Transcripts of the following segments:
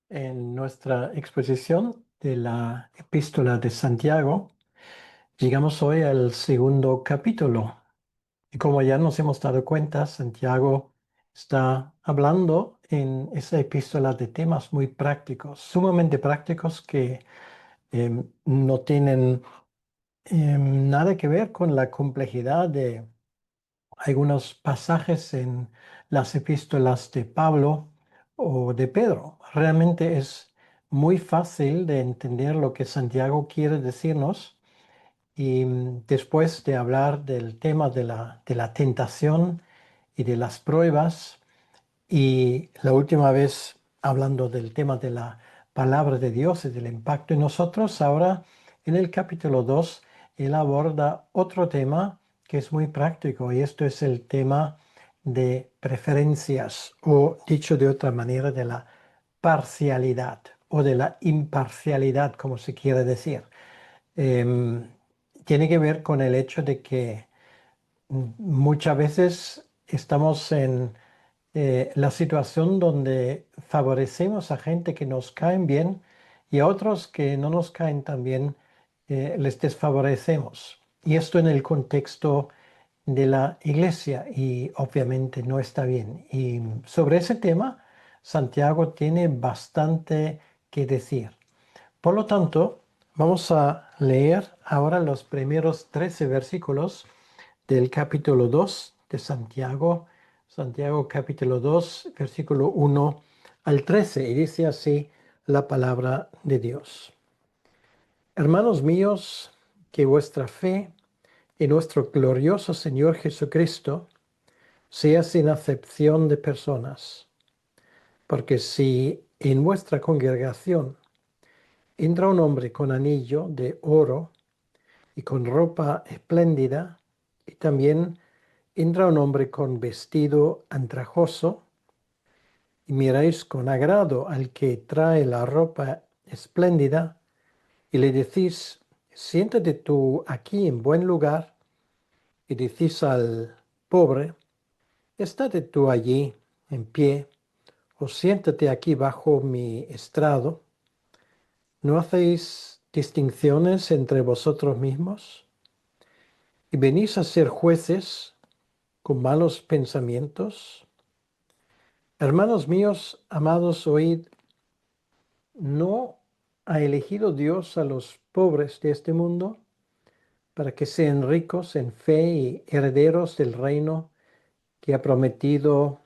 En nuestra exposición de la Epístola de Santiago, llegamos hoy al segundo capítulo. Y como ya nos hemos dado cuenta, Santiago está hablando en esa epístola de temas muy prácticos, sumamente prácticos que no tienen nada que ver con la complejidad de algunos pasajes en las epístolas de Pablo o de Pedro. Realmente es muy fácil de entender lo que Santiago quiere decirnos y después de hablar del tema de la tentación y de las pruebas, y la última vez hablando del tema de la palabra de Dios y del impacto en nosotros, ahora en el capítulo 2 él aborda otro tema que es muy práctico, y esto es el tema de preferencias, o dicho de otra manera, de la parcialidad o de la imparcialidad, como se quiere decir. Em, Tiene que ver con el hecho de que muchas veces estamos en la situación donde favorecemos a gente que nos caen bien, y a otros que no nos caen tan bien, les desfavorecemos. Y esto en el contexto de la iglesia, y obviamente no está bien. Y sobre ese tema, Santiago tiene bastante que decir. Por lo tanto, vamos a leer ahora los primeros 13 versículos del capítulo 2 de Santiago. Santiago capítulo 2, versículo 1 al 13, y dice así la palabra de Dios. Hermanos míos, que vuestra fe en nuestro glorioso Señor Jesucristo sea sin acepción de personas, porque si en vuestra congregación entra un hombre con anillo de oro y con ropa espléndida, y también entra un hombre con vestido andrajoso, y miráis con agrado al que trae la ropa espléndida, y le decís, siéntate tú aquí en buen lugar, y decís al pobre, estate tú allí en pie, o siéntate aquí bajo mi estrado. ¿No hacéis distinciones entre vosotros mismos? ¿Y venís a ser jueces con malos pensamientos? Hermanos míos, amados, oíd, ¿no ha elegido Dios a los pobres de este mundo para que sean ricos en fe y herederos del reino que ha prometido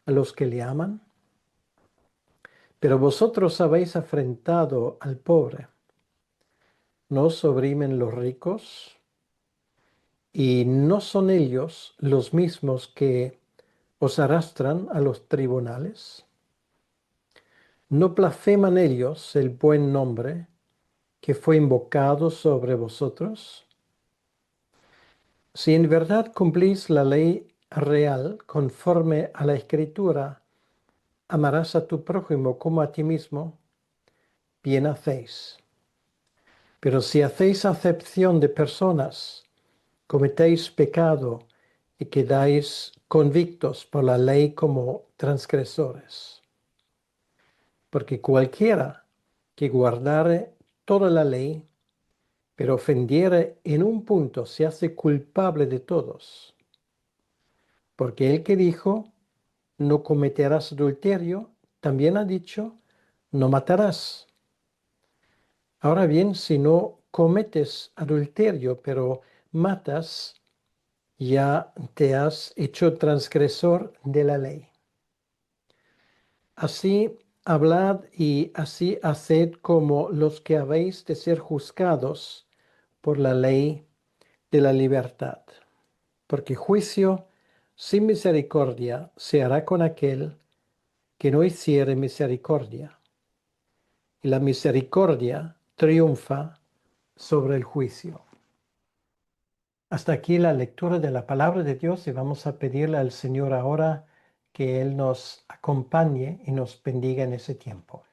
a los que le aman? Pero vosotros habéis afrentado al pobre. ¿No os oprimen los ricos? ¿Y no son ellos los mismos que os arrastran a los tribunales? ¿No blasfeman ellos el buen nombre que fue invocado sobre vosotros? Si en verdad cumplís la ley real conforme a la Escritura, amarás a tu prójimo como a ti mismo, bien hacéis. Pero si hacéis acepción de personas, cometéis pecado y quedáis convictos por la ley como transgresores. Porque cualquiera que guardare toda la ley, pero ofendiere en un punto, se hace culpable de todos. Porque el que dijo, no cometerás adulterio, también ha dicho, no matarás. Ahora bien, si no cometes adulterio, pero matas, ya te has hecho transgresor de la ley. Así hablad y así haced como los que habéis de ser juzgados por la ley de la libertad. Porque juicio sin misericordia se hará con aquel que no hiciere misericordia. Y la misericordia triunfa sobre el juicio. Hasta aquí la lectura de la palabra de Dios, y vamos a pedirle al Señor ahora que Él nos acompañe y nos bendiga en ese tiempo.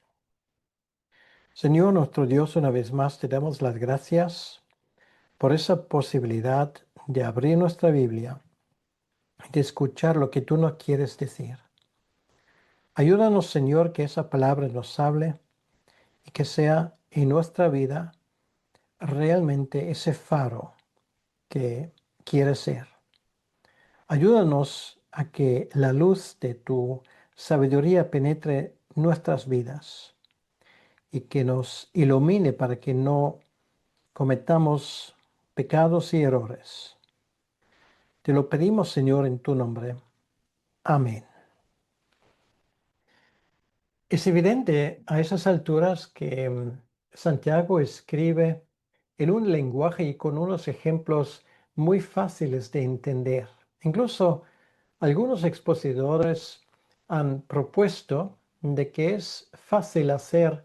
Señor nuestro Dios, una vez más te damos las gracias por esa posibilidad de abrir nuestra Biblia y de escuchar lo que tú nos quieres decir. Ayúdanos, Señor, que esa palabra nos hable y que sea en nuestra vida realmente ese faro que quiere ser. Ayúdanos a que la luz de tu sabiduría penetre nuestras vidas y que nos ilumine para que no cometamos pecados y errores. Te lo pedimos, Señor, en tu nombre. Amén. Es evidente a esas alturas que Santiago escribe en un lenguaje y con unos ejemplos muy fáciles de entender. Incluso algunos expositores han propuesto de que es fácil hacer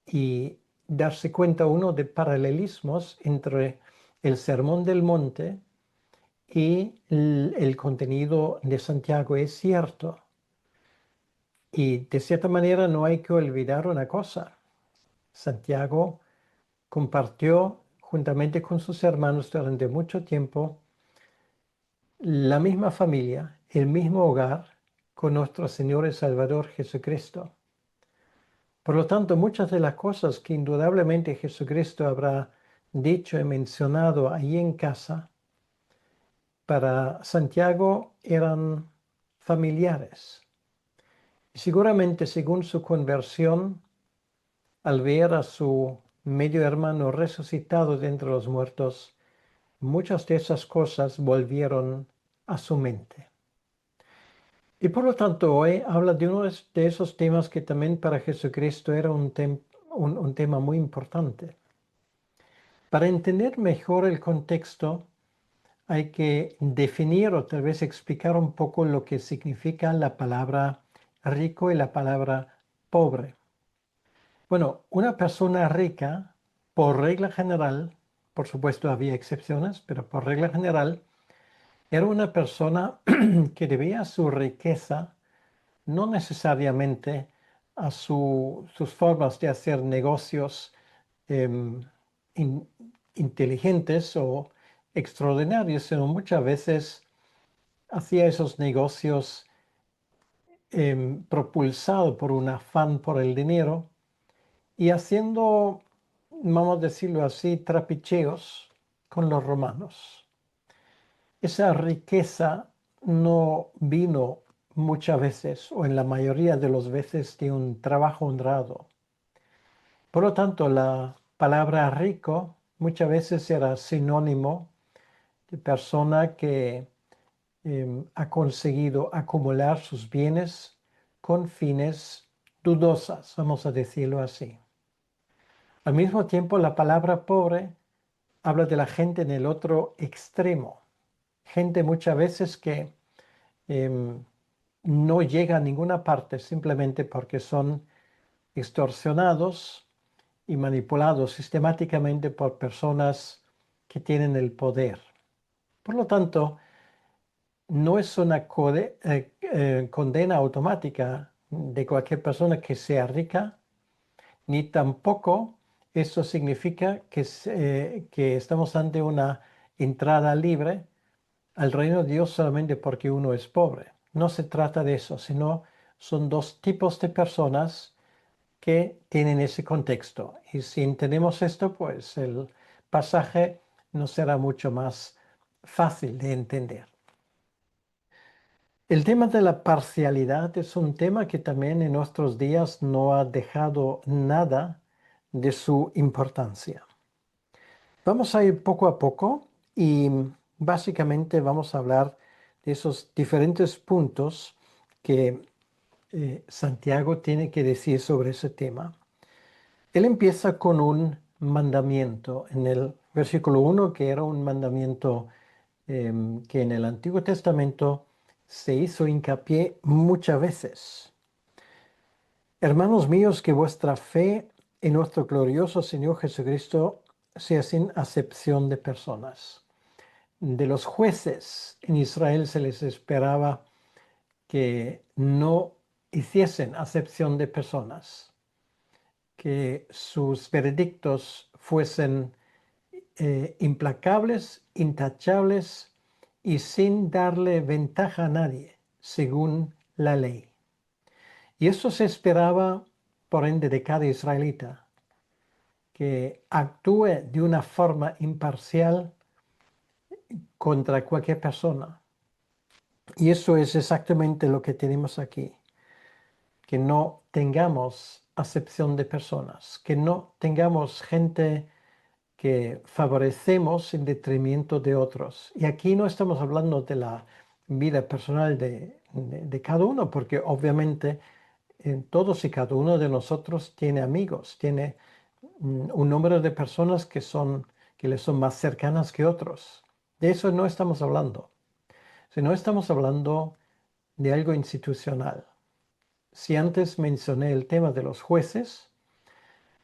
y darse cuenta uno de paralelismos entre el Sermón del Monte y el contenido de Santiago. Es cierto. Y de cierta manera no hay que olvidar una cosa. Santiago compartió juntamente con sus hermanos durante mucho tiempo la misma familia, el mismo hogar con nuestro Señor y Salvador Jesucristo. Por lo tanto, muchas de las cosas que indudablemente Jesucristo habrá dicho y mencionado ahí en casa, para Santiago eran familiares. Y seguramente según su conversión, al ver a su medio hermano resucitado de entre los muertos, muchas de esas cosas volvieron a su mente. Y por lo tanto, hoy habla de uno de esos temas que también para Jesucristo era un tema muy importante. Para entender mejor el contexto, hay que definir o tal vez explicar un poco lo que significa la palabra rico y la palabra pobre. Bueno, una persona rica, por regla general, por supuesto había excepciones, pero por regla general, era una persona que debía su riqueza no necesariamente a sus formas de hacer negocios em, in- inteligentes o extraordinarios, sino muchas veces hacía esos negocios propulsado por un afán por el dinero y haciendo, vamos a decirlo así, trapicheos con los romanos. Esa riqueza no vino muchas veces o en la mayoría de las veces de un trabajo honrado. Por lo tanto, la palabra rico muchas veces era sinónimo de persona que ha conseguido acumular sus bienes con fines dudosas, vamos a decirlo así. Al mismo tiempo, la palabra pobre habla de la gente en el otro extremo. Gente muchas veces que em, no llega a ninguna parte simplemente porque son extorsionados y manipulados sistemáticamente por personas que tienen el poder. Por lo tanto, no es una condena automática de cualquier persona que sea rica, ni tampoco eso significa que estamos ante una entrada libre al reino de Dios solamente porque uno es pobre. No se trata de eso, sino son dos tipos de personas que tienen ese contexto. Y si entendemos esto, pues el pasaje nos será mucho más fácil de entender. El tema de la parcialidad es un tema que también en nuestros días no ha dejado nada de su importancia. Vamos a ir poco a poco y básicamente vamos a hablar de esos diferentes puntos que Santiago tiene que decir sobre ese tema. Él empieza con un mandamiento en el versículo 1, que era un mandamiento que en el Antiguo Testamento se hizo hincapié muchas veces. Hermanos míos, que vuestra fe en nuestro glorioso Señor Jesucristo sea sin acepción de personas. De los jueces en Israel se les esperaba que no hiciesen acepción de personas, que sus veredictos fuesen implacables, intachables y sin darle ventaja a nadie, según la ley. Y eso se esperaba, por ende, de cada israelita, que actúe de una forma imparcial contra cualquier persona. Y eso es exactamente lo que tenemos aquí, que no tengamos acepción de personas, que no tengamos gente que favorecemos en detrimento de otros. Y aquí no estamos hablando de la vida personal de cada uno, porque obviamente todos y cada uno de nosotros tiene amigos, tiene un número de personas que le son más cercanas que otros. De eso no estamos hablando, sino estamos hablando de algo institucional. Si antes mencioné el tema de los jueces,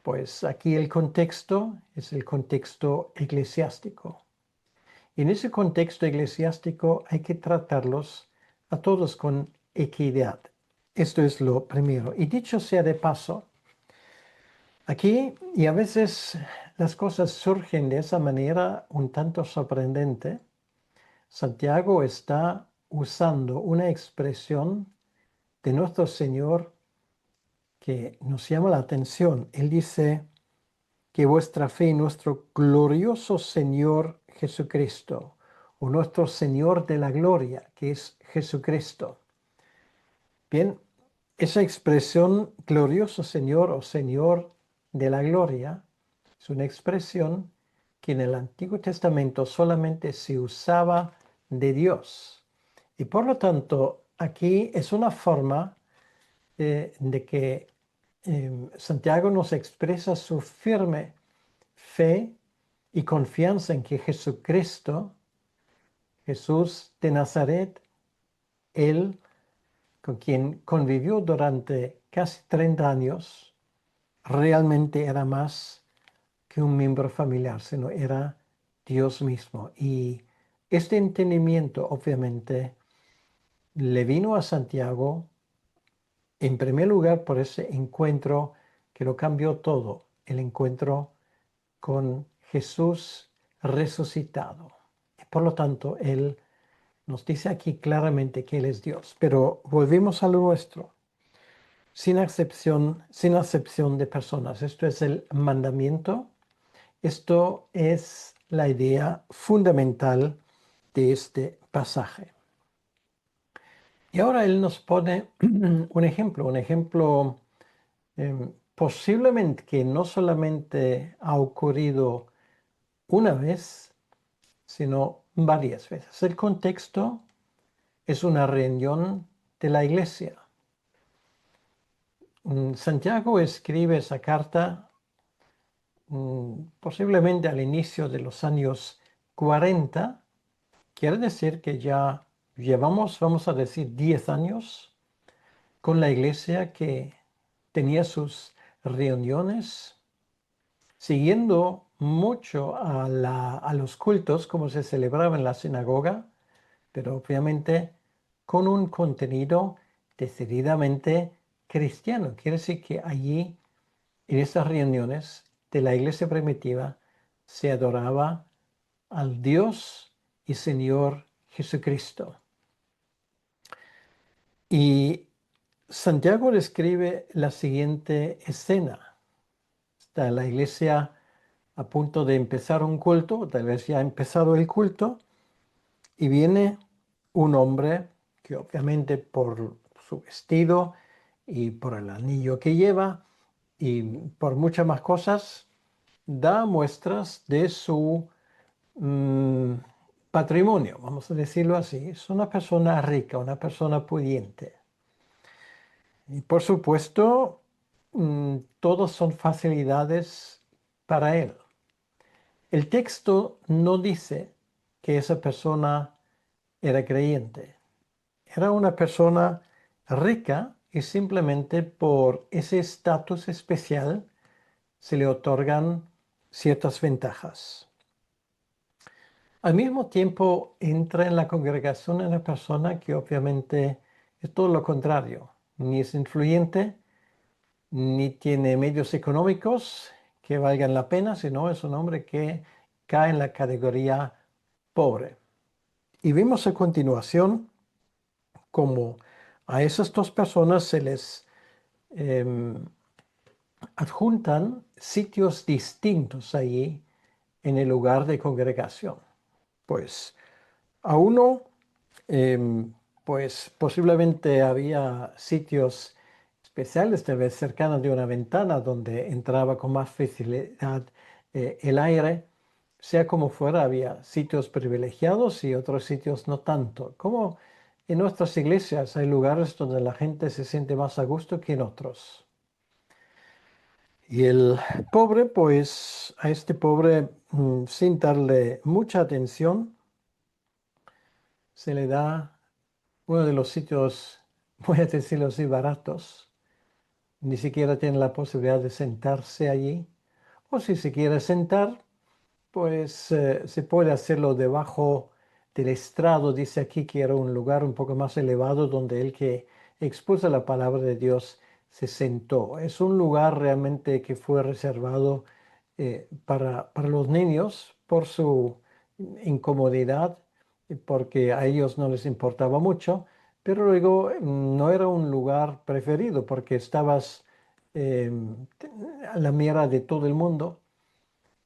pues aquí el contexto es el contexto eclesiástico. Y en ese contexto eclesiástico hay que tratarlos a todos con equidad. Esto es lo primero. Y dicho sea de paso, aquí, y a veces las cosas surgen de esa manera un tanto sorprendente, Santiago está usando una expresión de nuestro Señor que nos llama la atención. Él dice que vuestra fe en nuestro glorioso Señor Jesucristo, o nuestro Señor de la gloria, que es Jesucristo. Bien, esa expresión glorioso Señor o Señor de la gloria es una expresión que en el Antiguo Testamento solamente se usaba de Dios. Y por lo tanto, aquí es una forma de que Santiago nos expresa su firme fe y confianza en que Jesucristo, Jesús de Nazaret, Él con quien convivió durante casi 30 años, realmente era más que un miembro familiar, sino era Dios mismo. Y este entendimiento, obviamente, le vino a Santiago en primer lugar por ese encuentro que lo cambió todo, el encuentro con Jesús resucitado. Y por lo tanto, Él nos dice aquí claramente que Él es Dios. Pero volvemos a lo nuestro, sin acepción de personas. Esto es el mandamiento. Esto es la idea fundamental de este pasaje. Y ahora Él nos pone un ejemplo posiblemente que no solamente ha ocurrido una vez, sino varias veces. El contexto es una reunión de la iglesia. Santiago escribe esa carta posiblemente al inicio de los años 40. Quiere decir que ya llevamos, vamos a decir, 10 años con la iglesia que tenía sus reuniones siguiendo mucho a los cultos como se celebraba en la sinagoga, pero obviamente con un contenido decididamente cristiano. Quiere decir que allí, en estas reuniones de la iglesia primitiva, se adoraba al Dios y Señor Jesucristo. Y Santiago describe la siguiente escena. Está la iglesia a punto de empezar un culto, tal vez ya ha empezado el culto, y viene un hombre que obviamente por su vestido y por el anillo que lleva y por muchas más cosas, da muestras de su mm, patrimonio, vamos a decirlo así. Es una persona rica, una persona pudiente. Y por supuesto, todos son facilidades para él. El texto no dice que esa persona era creyente. Era una persona rica y simplemente por ese estatus especial se le otorgan ciertas ventajas. Al mismo tiempo entra en la congregación una persona que obviamente es todo lo contrario. Ni es influyente, ni tiene medios económicos que valgan la pena, sino es un hombre que cae en la categoría pobre. Y vimos a continuación como a esas dos personas se les em, adjuntan sitios distintos allí en el lugar de congregación. Pues a uno, pues posiblemente había sitios especiales, tal vez cercanos de una ventana donde entraba con más facilidad el aire. Sea como fuera, había sitios privilegiados y otros sitios no tanto. Como en nuestras iglesias hay lugares donde la gente se siente más a gusto que en otros. Y el pobre, pues a este pobre, sin darle mucha atención, se le da uno de los sitios, voy a decirlo así, baratos. Ni siquiera tiene la posibilidad de sentarse allí. O si se quiere sentar, pues se puede hacerlo debajo del estrado. Dice aquí que era un lugar un poco más elevado donde el que expuso la palabra de Dios se sentó. Es un lugar realmente que fue reservado para los niños por su incomodidad, porque a ellos no les importaba mucho, pero luego no era un lugar preferido porque estabas eh, a la mira de todo el mundo.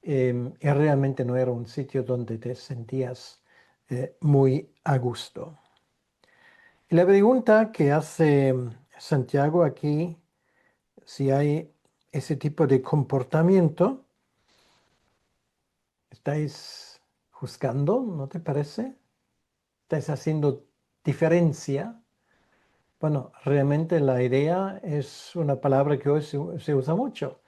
Y realmente no era un sitio donde te sentías muy a gusto. Y la pregunta que hace Santiago aquí, si hay ese tipo de comportamiento, ¿estáis juzgando? ¿No te parece? ¿Estáis haciendo diferencia? Bueno, realmente la idea es una palabra que hoy se usa mucho.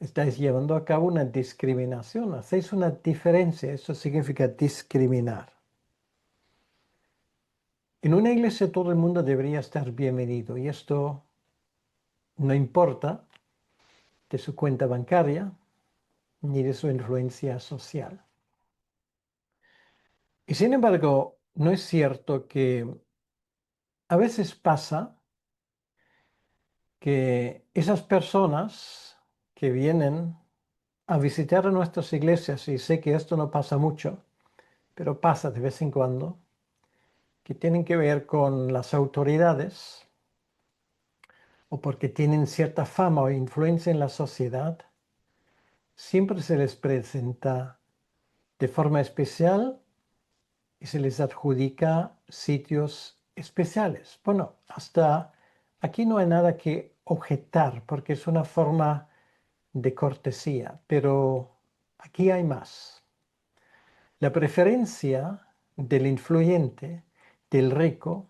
Estáis llevando a cabo una discriminación, hacéis una diferencia, eso significa discriminar. En una iglesia todo el mundo debería estar bienvenido y esto no importa de su cuenta bancaria ni de su influencia social. Y sin embargo, no es cierto que a veces pasa que esas personas que vienen a visitar a nuestras iglesias, y sé que esto no pasa mucho, pero pasa de vez en cuando, que tienen que ver con las autoridades o porque tienen cierta fama o influencia en la sociedad, siempre se les presenta de forma especial y se les adjudica sitios especiales. Bueno, hasta aquí no hay nada que objetar porque es una forma de cortesía, pero aquí hay más. La preferencia del influyente, del rico,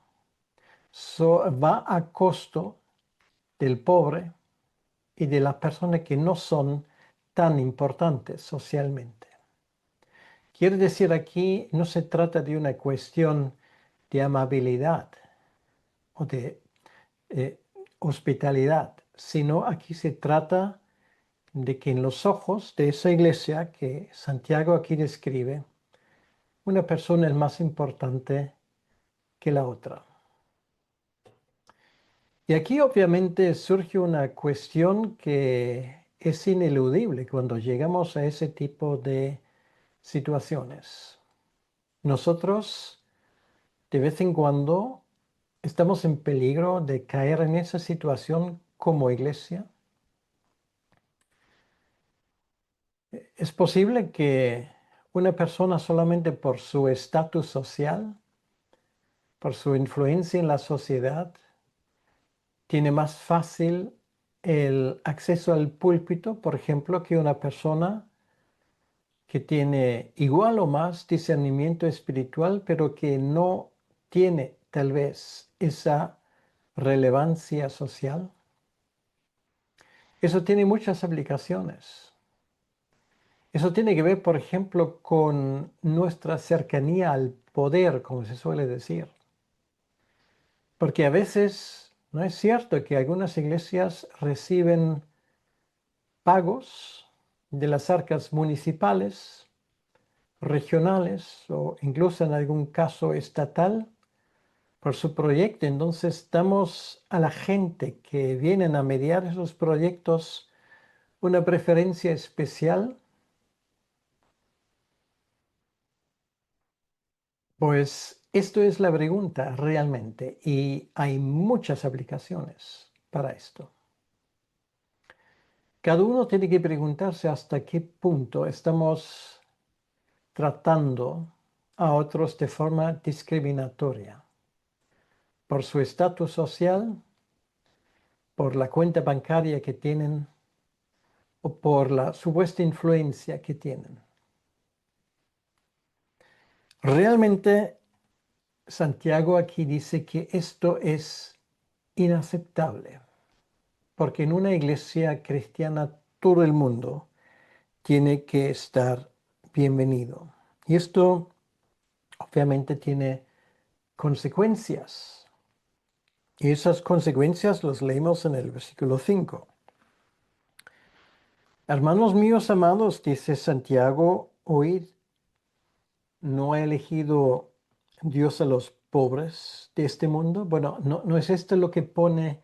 va a costo del pobre y de las personas que no son tan importantes socialmente. Quiere decir aquí, no se trata de una cuestión de amabilidad o de eh, hospitalidad, sino aquí se trata de que en los ojos de esa iglesia que Santiago aquí describe, una persona es más importante que la otra. Y aquí obviamente surge una cuestión que es ineludible cuando llegamos a ese tipo de situaciones. Nosotros de vez en cuando estamos en peligro de caer en esa situación como iglesia. Es posible que una persona solamente por su estatus social, por su influencia en la sociedad, tiene más fácil el acceso al púlpito, por ejemplo, que una persona que tiene igual o más discernimiento espiritual, pero que no tiene tal vez esa relevancia social. Eso tiene muchas aplicaciones. Eso tiene que ver, por ejemplo, con nuestra cercanía al poder, como se suele decir. Porque a veces no es cierto que algunas iglesias reciben pagos de las arcas municipales, regionales o incluso en algún caso estatal por su proyecto. Entonces damos a la gente que vienen a mediar esos proyectos una preferencia especial. Pues esto es la pregunta realmente y hay muchas aplicaciones. para esto. Cada uno tiene que preguntarse hasta qué punto estamos tratando a otros de forma discriminatoria por su estatus social, por la cuenta bancaria que tienen o por la supuesta influencia que tienen. Realmente, Santiago aquí dice que esto es inaceptable, porque en una iglesia cristiana todo el mundo tiene que estar bienvenido. Y esto obviamente tiene consecuencias. Y esas consecuencias las leemos en el versículo 5. Hermanos míos amados, dice Santiago, oíd, ¿no ha elegido Dios a los pobres de este mundo? Bueno, no es esto lo que pone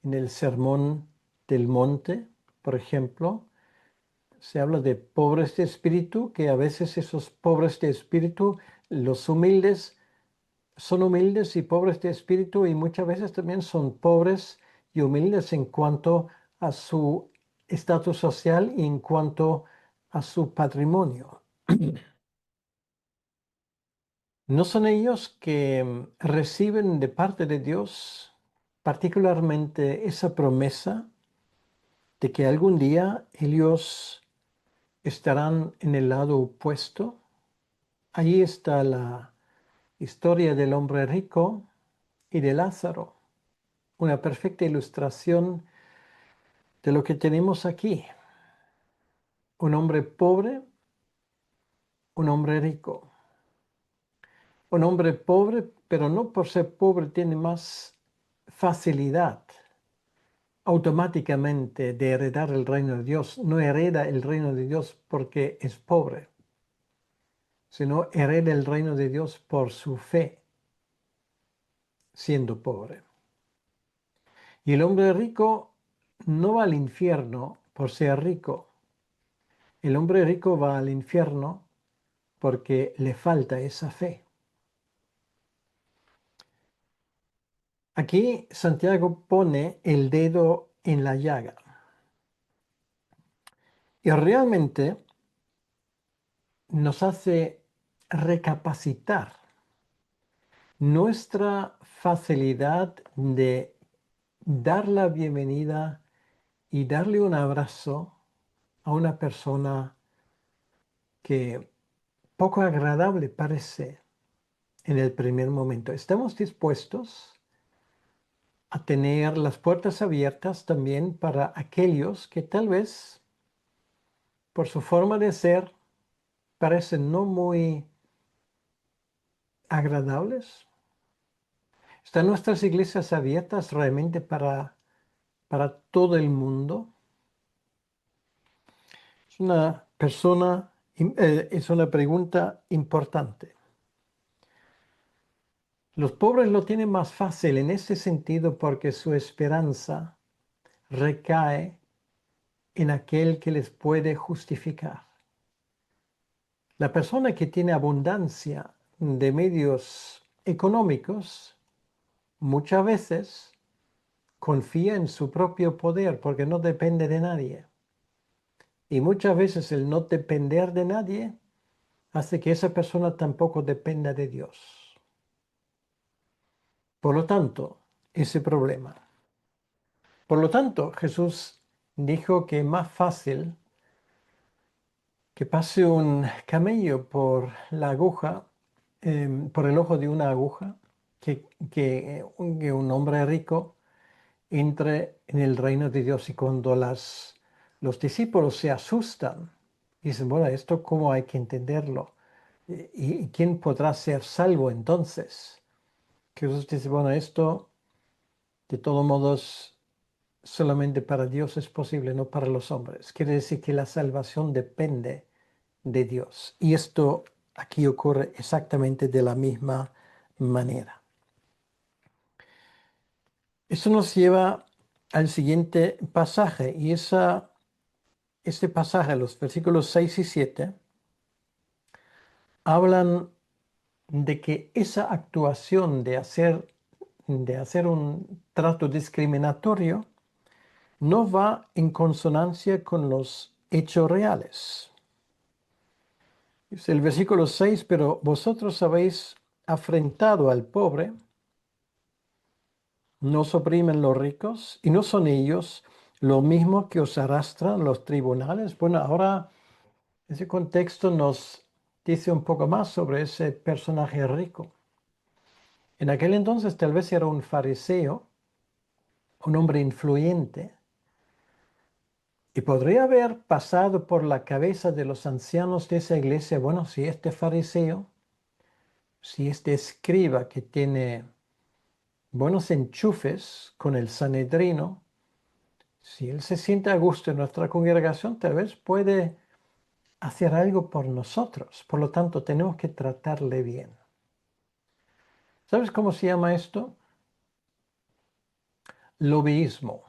en el Sermón del Monte, por ejemplo. Se habla de pobres de espíritu, que a veces esos pobres de espíritu, los humildes, son humildes y pobres de espíritu y muchas veces también son pobres y humildes en cuanto a su estatus social y en cuanto a su patrimonio. ¿No son ellos que reciben de parte de Dios particularmente esa promesa de que algún día ellos estarán en el lado opuesto? Allí está la historia del hombre rico y de Lázaro, una perfecta ilustración de lo que tenemos aquí. Un hombre pobre, un hombre rico. Un hombre pobre, pero no por ser pobre tiene más facilidad automáticamente de heredar el reino de Dios. No hereda el reino de Dios porque es pobre, sino hereda el reino de Dios por su fe, siendo pobre. Y el hombre rico no va al infierno por ser rico. El hombre rico va al infierno porque le falta esa fe. Aquí Santiago pone el dedo en la llaga. Y realmente nos hace recapacitar nuestra facilidad de dar la bienvenida y darle un abrazo a una persona que poco agradable parece en el primer momento. ¿Estamos dispuestos a tener las puertas abiertas también para aquellos que tal vez por su forma de ser parecen no muy agradables? ¿Están nuestras iglesias abiertas realmente para todo el mundo? Es una pregunta importante. Los pobres lo tienen más fácil en ese sentido porque su esperanza recae en aquel que les puede justificar. La persona que tiene abundancia de medios económicos muchas veces confía en su propio poder porque no depende de nadie. Y muchas veces el no depender de nadie hace que esa persona tampoco dependa de Dios. Por lo tanto, ese problema. Por lo tanto, Jesús dijo que es más fácil que pase un camello por la aguja, por el ojo de una aguja, que un hombre rico entre en el reino de Dios. Y cuando los discípulos se asustan, dicen, bueno, ¿esto cómo hay que entenderlo? ¿Y quién podrá ser salvo entonces? Jesús dice, bueno, esto de todos modos solamente para Dios es posible, no para los hombres. Quiere decir que la salvación depende de Dios. Y esto aquí ocurre exactamente de la misma manera. Eso nos lleva al siguiente pasaje y este pasaje, los versículos 6 y 7, hablan de que esa actuación de hacer de hacer un trato discriminatorio no va en consonancia con los hechos reales. Es el versículo 6, pero vosotros habéis afrentado al pobre, nos oprimen los ricos, y no son ellos lo mismo que os arrastran los tribunales. Bueno, ahora ese contexto nos dice un poco más sobre ese personaje rico. En aquel entonces tal vez era un fariseo, un hombre influyente, y podría haber pasado por la cabeza de los ancianos de esa iglesia, bueno, si este fariseo, si este escriba que tiene buenos enchufes con el Sanedrino, si él se siente a gusto en nuestra congregación, tal vez puede hacer algo por nosotros. Por lo tanto, tenemos que tratarle bien. ¿Sabes cómo se llama esto? Lobbyismo.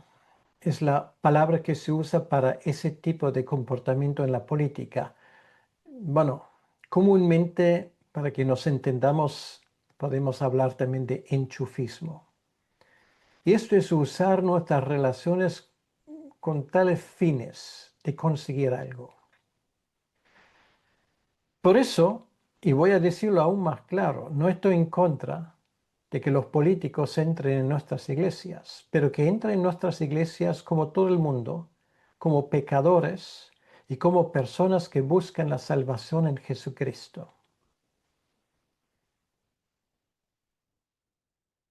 Es la palabra que se usa para ese tipo de comportamiento en la política. Bueno, comúnmente, para que nos entendamos, podemos hablar también de enchufismo. Y esto es usar nuestras relaciones con tales fines de conseguir algo. Por eso, y voy a decirlo aún más claro, no estoy en contra de que los políticos entren en nuestras iglesias, pero que entren en nuestras iglesias como todo el mundo, como pecadores y como personas que buscan la salvación en Jesucristo.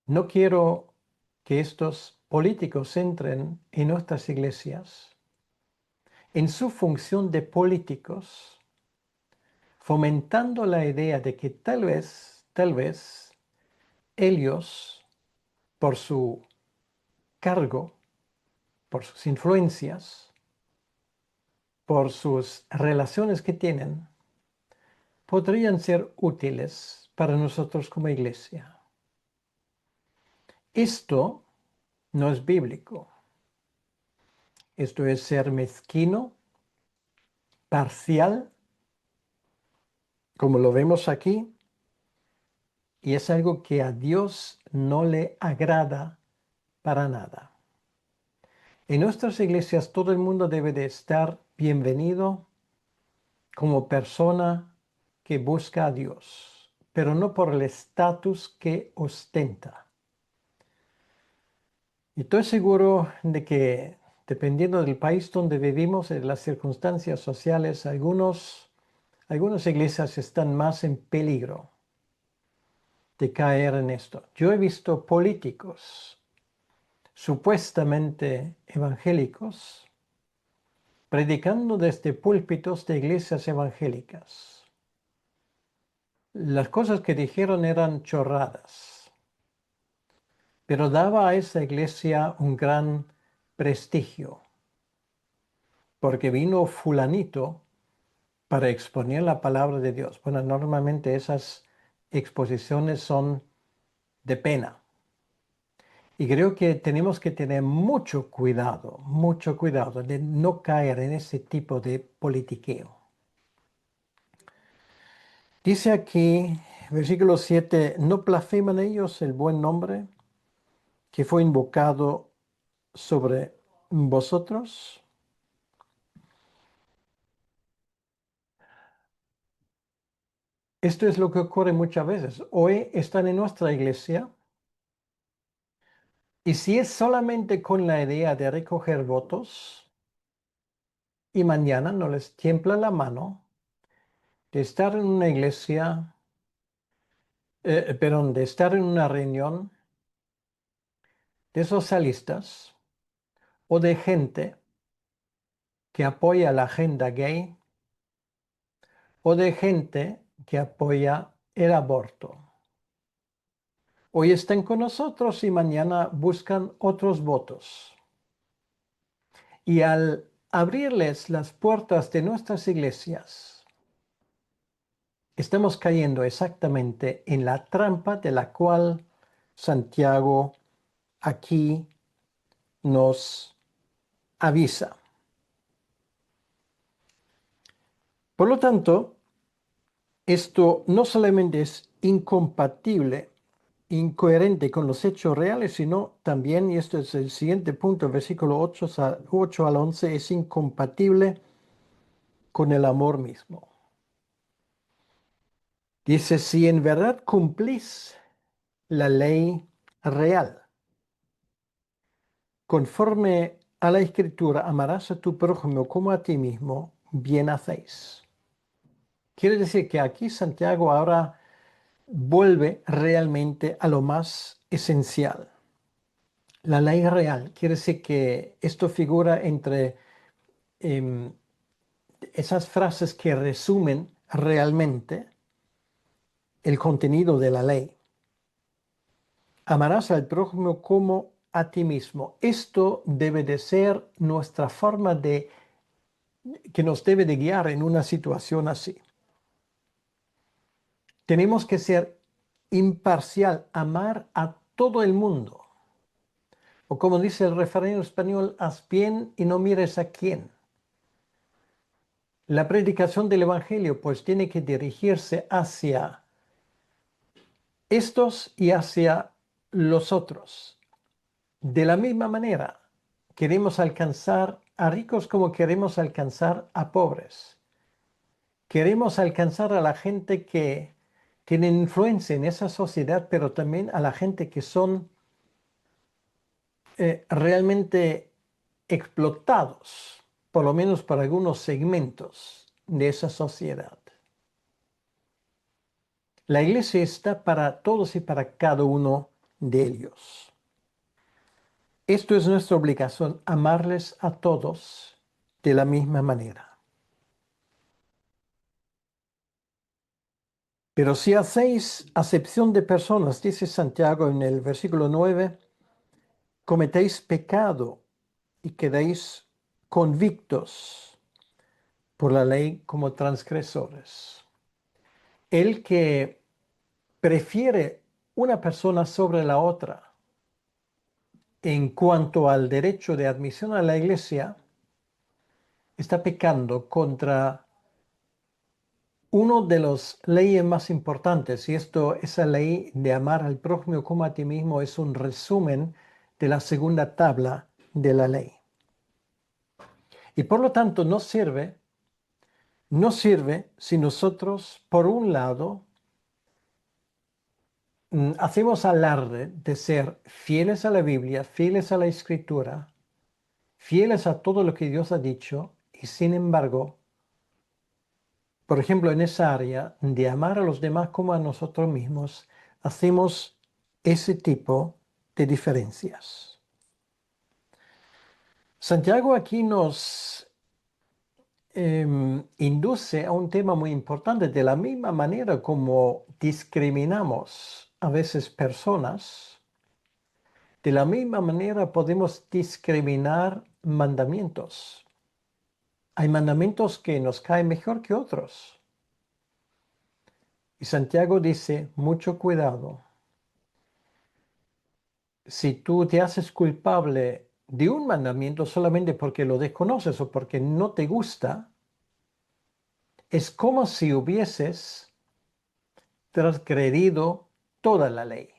No quiero que estos políticos entren en nuestras iglesias en su función de políticos, fomentando la idea de que tal vez, ellos, por su cargo, por sus influencias, por sus relaciones que tienen, podrían ser útiles para nosotros como iglesia. Esto no es bíblico. Esto es ser mezquino, parcial, como lo vemos aquí, y es algo que a Dios no le agrada para nada. En nuestras iglesias todo el mundo debe de estar bienvenido como persona que busca a Dios, pero no por el estatus que ostenta. Y estoy seguro de que dependiendo del país donde vivimos, de las circunstancias sociales, algunas iglesias están más en peligro de caer en esto. Yo he visto políticos supuestamente evangélicos predicando desde púlpitos de iglesias evangélicas. Las cosas que dijeron eran chorradas, pero daba a esa iglesia un gran prestigio, porque vino fulanito para exponer la palabra de Dios. Bueno, normalmente esas exposiciones son de pena. Y creo que tenemos que tener mucho cuidado de no caer en ese tipo de politiqueo. Dice aquí, versículo 7, no blasfeman ellos el buen nombre que fue invocado sobre vosotros. Esto es lo que ocurre muchas veces. Hoy están en nuestra iglesia y si es solamente con la idea de recoger votos y mañana no les tiembla la mano de estar en una iglesia, perdón, de estar en una reunión de socialistas o de gente que apoya la agenda gay o de gente que apoya el aborto. Hoy están con nosotros y mañana buscan otros votos. Y al abrirles las puertas de nuestras iglesias, estamos cayendo exactamente en la trampa de la cual Santiago aquí nos avisa. Por lo tanto, esto no solamente es incompatible incoherente con los hechos reales, sino también, y esto es el siguiente punto, versículo 8 al 11, es incompatible con el amor mismo. Dice, si en verdad cumplís la ley real, conforme a la Escritura, amarás a tu prójimo como a ti mismo, bien hacéis. Quiere decir que aquí Santiago ahora vuelve realmente a lo más esencial. La ley real quiere decir que esto figura entre em, esas frases que resumen realmente el contenido de la ley. Amarás al prójimo como a ti mismo. Esto debe de ser nuestra forma de que nos debe de guiar en una situación así. Tenemos que ser imparcial, amar a todo el mundo. O como dice el refrán español, haz bien y no mires a quién. La predicación del Evangelio pues tiene que dirigirse hacia estos y hacia los otros. De la misma manera, queremos alcanzar a ricos como queremos alcanzar a pobres. Queremos alcanzar a la gente que tiene influencia en esa sociedad, pero también a la gente que son realmente explotados, por lo menos para algunos segmentos de esa sociedad. La iglesia está para todos y para cada uno de ellos. Esto es nuestra obligación, amarles a todos de la misma manera. Pero si hacéis acepción de personas, dice Santiago en el versículo 9, cometéis pecado y quedáis convictos por la ley como transgresores. El que prefiere una persona sobre la otra en cuanto al derecho de admisión a la iglesia, está pecando contra uno de las leyes más importantes, y esa ley de amar al prójimo como a ti mismo es un resumen de la segunda tabla de la ley. Y por lo tanto no sirve si nosotros, por un lado, hacemos alarde de ser fieles a la Biblia, fieles a la Escritura, fieles a todo lo que Dios ha dicho, y sin embargo, por ejemplo, en esa área de amar a los demás como a nosotros mismos, hacemos ese tipo de diferencias. Santiago aquí nos induce a un tema muy importante. De la misma manera como discriminamos a veces personas, de la misma manera podemos discriminar mandamientos. Hay mandamientos que nos caen mejor que otros. Y Santiago dice, mucho cuidado. Si tú te haces culpable de un mandamiento solamente porque lo desconoces o porque no te gusta, es como si hubieses transgredido toda la ley.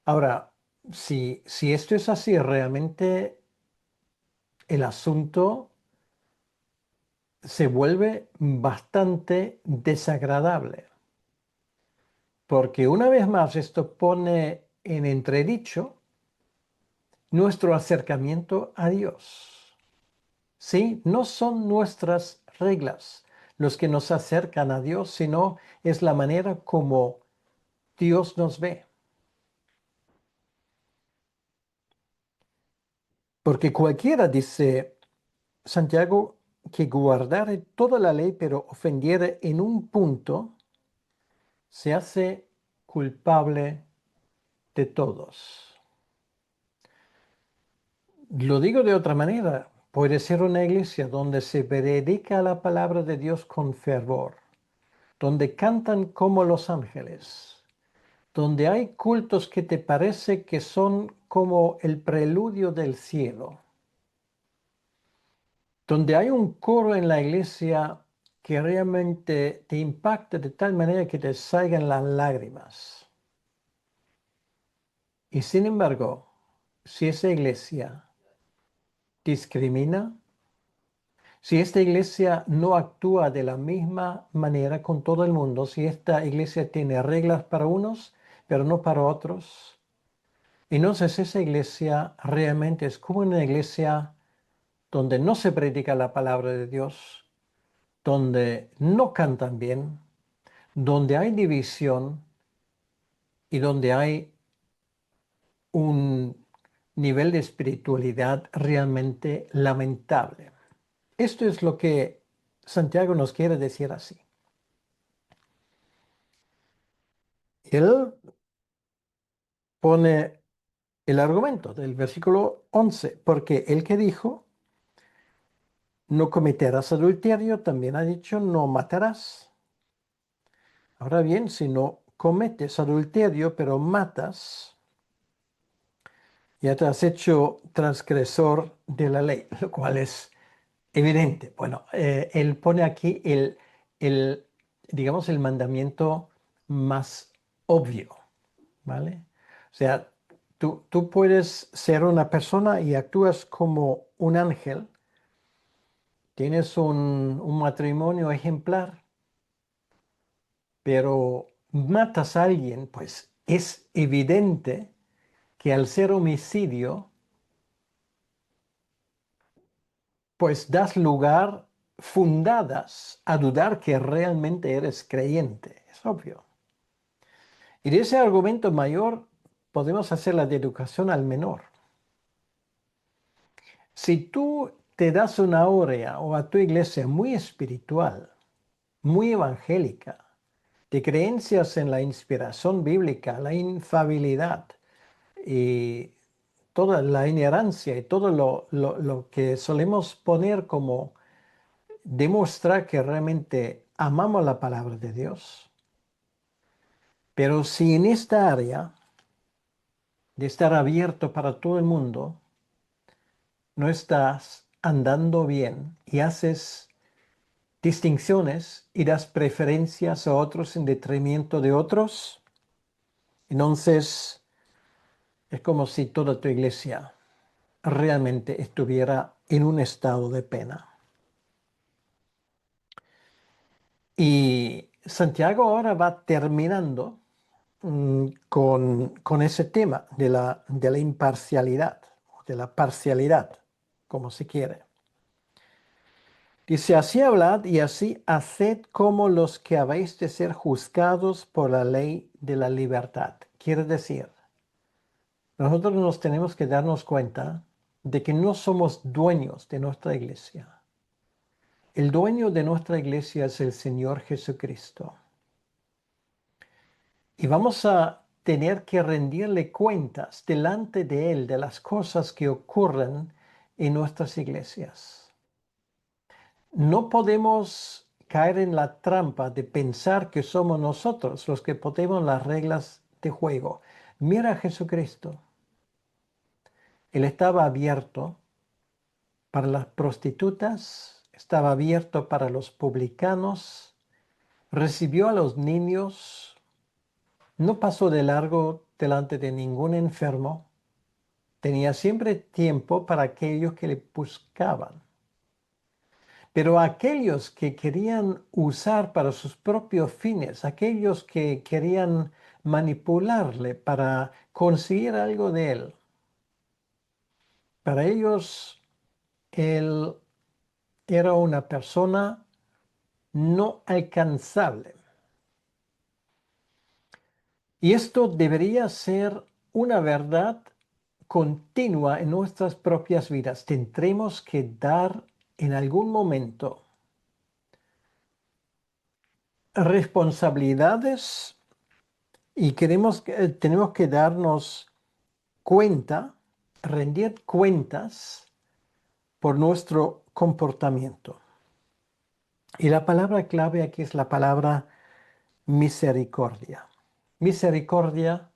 Ahora, si esto es así, realmente el asunto se vuelve bastante desagradable, porque una vez más esto pone en entredicho nuestro acercamiento a Dios. Sí, no son nuestras reglas los que nos acercan a Dios, sino es la manera como Dios nos ve. Porque cualquiera, dice Santiago, que guardare toda la ley, pero ofendiere en un punto, se hace culpable de todos. Lo digo de otra manera, puede ser una iglesia donde se predica la palabra de Dios con fervor, donde cantan como los ángeles, donde hay cultos que te parece que son como el preludio del cielo, donde hay un coro en la iglesia que realmente te impacte de tal manera que te salgan las lágrimas. Y sin embargo, si esa iglesia discrimina, si esta iglesia no actúa de la misma manera con todo el mundo, si esta iglesia tiene reglas para unos, pero no para otros, entonces esa iglesia realmente es como una iglesia donde no se predica la palabra de Dios, donde no cantan bien, donde hay división y donde hay un nivel de espiritualidad realmente lamentable. Esto es lo que Santiago nos quiere decir así. Él pone el argumento del versículo 11, porque el que dijo, no cometerás adulterio, también ha dicho, no matarás. Ahora bien, si no cometes adulterio, pero matas, ya te has hecho transgresor de la ley, lo cual es evidente. Bueno, él pone aquí el, digamos, el mandamiento más obvio, ¿vale? O sea, tú puedes ser una persona y actúas como un ángel, tienes un matrimonio ejemplar, pero matas a alguien, pues es evidente que al ser homicidio, pues das lugar fundadas a dudar que realmente eres creyente. Es obvio. Y de ese argumento mayor podemos hacer la deducción al menor. Si tú te das una áurea o a tu iglesia muy espiritual, muy evangélica, de creencias en la inspiración bíblica, la infabilidad y toda la inerrancia y todo lo que solemos poner como demostrar que realmente amamos la palabra de Dios. Pero si en esta área de estar abierto para todo el mundo, no estás andando bien y haces distinciones y das preferencias a otros en detrimento de otros, entonces es como si toda tu iglesia realmente estuviera en un estado de pena. Y Santiago ahora va terminando con ese tema de la imparcialidad, de la parcialidad, como se quiere. Dice, así hablad y así haced como los que habéis de ser juzgados por la ley de la libertad. Quiere decir, nosotros nos tenemos que darnos cuenta de que no somos dueños de nuestra iglesia. El dueño de nuestra iglesia es el Señor Jesucristo. Y vamos a tener que rendirle cuentas delante de Él de las cosas que ocurren en nuestras iglesias. No podemos caer en la trampa de pensar que somos nosotros los que ponemos las reglas de juego. Mira a Jesucristo. Él estaba abierto para las prostitutas, estaba abierto para los publicanos, recibió a los niños, no pasó de largo delante de ningún enfermo, tenía siempre tiempo para aquellos que le buscaban. Pero aquellos que querían usar para sus propios fines, aquellos que querían manipularle para conseguir algo de él, para ellos él era una persona no alcanzable. Y esto debería ser una verdad continua en nuestras propias vidas. Tendremos que dar en algún momento responsabilidades y tenemos que darnos cuenta, rendir cuentas por nuestro comportamiento. Y la palabra clave aquí es la palabra misericordia. Misericordia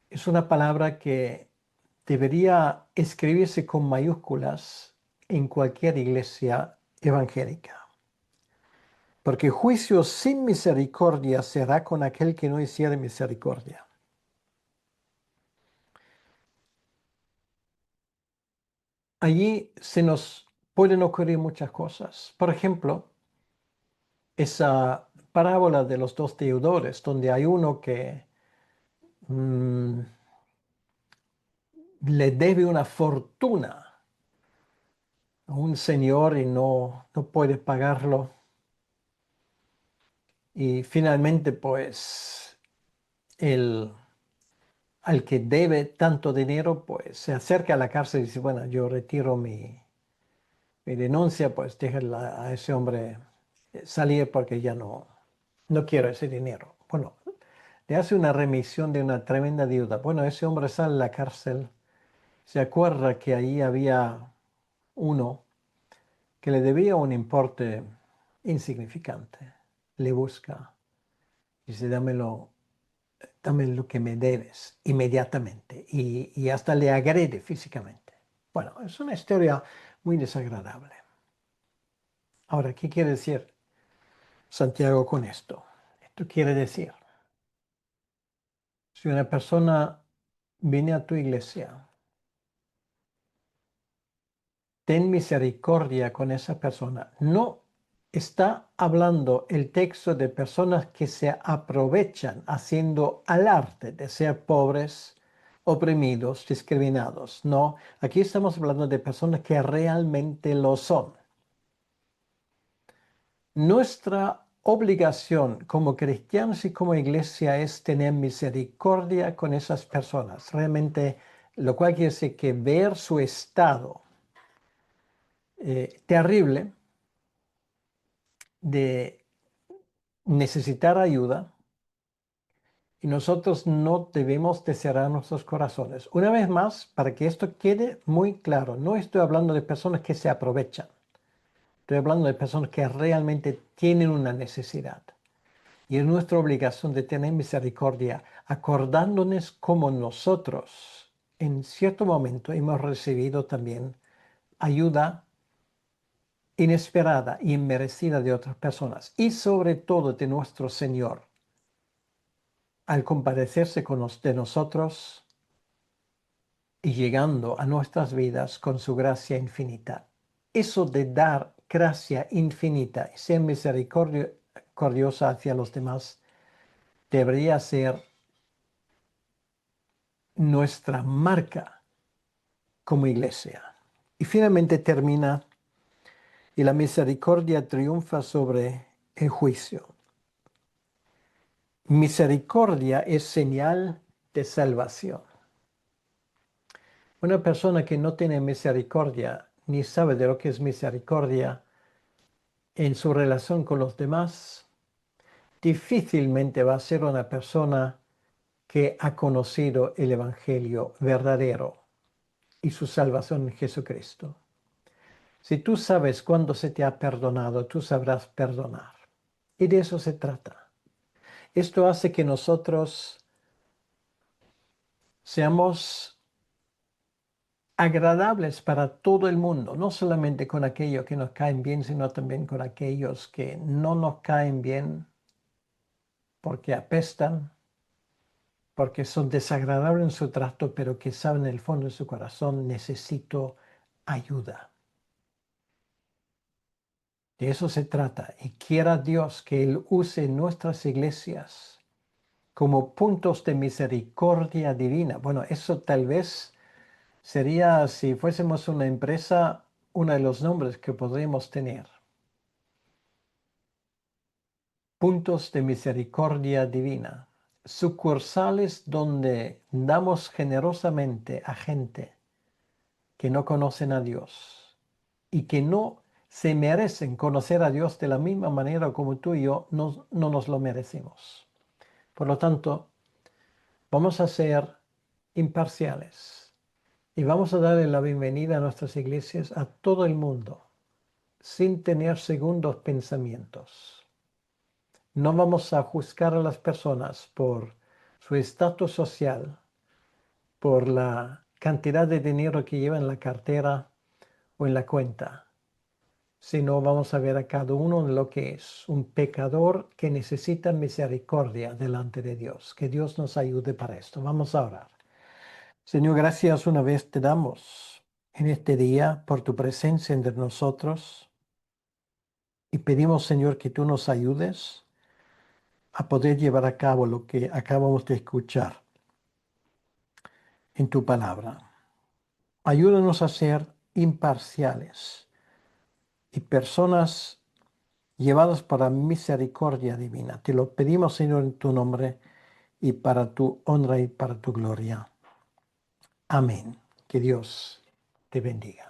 es una palabra que debería escribirse con mayúsculas en cualquier iglesia evangélica. porque juicio sin misericordia será con aquel que no hiciere misericordia. Allí se nos pueden ocurrir muchas cosas. Por ejemplo, esa parábola de los dos deudores, donde hay uno que mm, le debe una fortuna a un señor y no puede pagarlo. Y finalmente, pues, el, al que debe tanto dinero, pues, se acerca a la cárcel y dice, bueno, yo retiro mi denuncia, pues, déjala a ese hombre salir porque ya no quiero ese dinero. Bueno, le hace una remisión de una tremenda deuda. Bueno, ese hombre sale de la cárcel, se acuerda que ahí había uno que le debía un importe insignificante. Le busca y dice, dame lo que me debes inmediatamente. Y hasta le agrede físicamente. Bueno, es una historia muy desagradable. Ahora, ¿qué quiere decir Santiago con esto? Esto quiere decir, si una persona viene a tu iglesia, ten misericordia con esa persona. No está hablando el texto de personas que se aprovechan haciendo alarde de ser pobres, oprimidos, discriminados. No, aquí estamos hablando de personas que realmente lo son. Nuestra obligación como cristianos y como iglesia es tener misericordia con esas personas. Realmente, lo cual quiere decir que ver su estado terrible de necesitar ayuda y nosotros no debemos de cerrar nuestros corazones. Una vez más, para que esto quede muy claro, no estoy hablando de personas que se aprovechan. Estoy hablando de personas que realmente tienen una necesidad. Y es nuestra obligación de tener misericordia, acordándonos como nosotros en cierto momento hemos recibido también ayuda inesperada y inmerecida de otras personas y sobre todo de nuestro Señor al compadecerse de nosotros y llegando a nuestras vidas con su gracia infinita. Eso de dar gracia infinita y ser misericordiosa hacia los demás debería ser nuestra marca como iglesia. Y finalmente termina, y la misericordia triunfa sobre el juicio. Misericordia es señal de salvación. Una persona que no tiene misericordia ni sabe de lo que es misericordia en su relación con los demás, difícilmente va a ser una persona que ha conocido el Evangelio verdadero y su salvación en Jesucristo. Si tú sabes cuándo se te ha perdonado, tú sabrás perdonar. Y de eso se trata. Esto hace que nosotros seamos agradables para todo el mundo, no solamente con aquellos que nos caen bien, sino también con aquellos que no nos caen bien porque apestan, porque son desagradables en su trato, pero que saben en el fondo de su corazón, necesito ayuda. De eso se trata. Y quiera Dios que Él use nuestras iglesias como puntos de misericordia divina. Bueno, eso tal vez sería, si fuésemos una empresa, uno de los nombres que podríamos tener. Puntos de misericordia divina. Sucursales donde damos generosamente a gente que no conocen a Dios y que no se merecen conocer a Dios de la misma manera como tú y yo no nos lo merecemos. Por lo tanto, vamos a ser imparciales y vamos a darle la bienvenida a nuestras iglesias a todo el mundo sin tener segundos pensamientos. No vamos a juzgar a las personas por su estatus social, por la cantidad de dinero que lleva en la cartera o en la cuenta. sino vamos a ver a cada uno en lo que es un pecador que necesita misericordia delante de Dios. Que Dios nos ayude para esto. Vamos a orar. Señor, gracias una vez te damos en este día por tu presencia entre nosotros y pedimos, Señor, que tú nos ayudes a poder llevar a cabo lo que acabamos de escuchar en tu palabra. Ayúdanos a ser imparciales y personas llevadas para misericordia divina. Te lo pedimos, Señor, en tu nombre y para tu honra y para tu gloria. Amén. Que Dios te bendiga.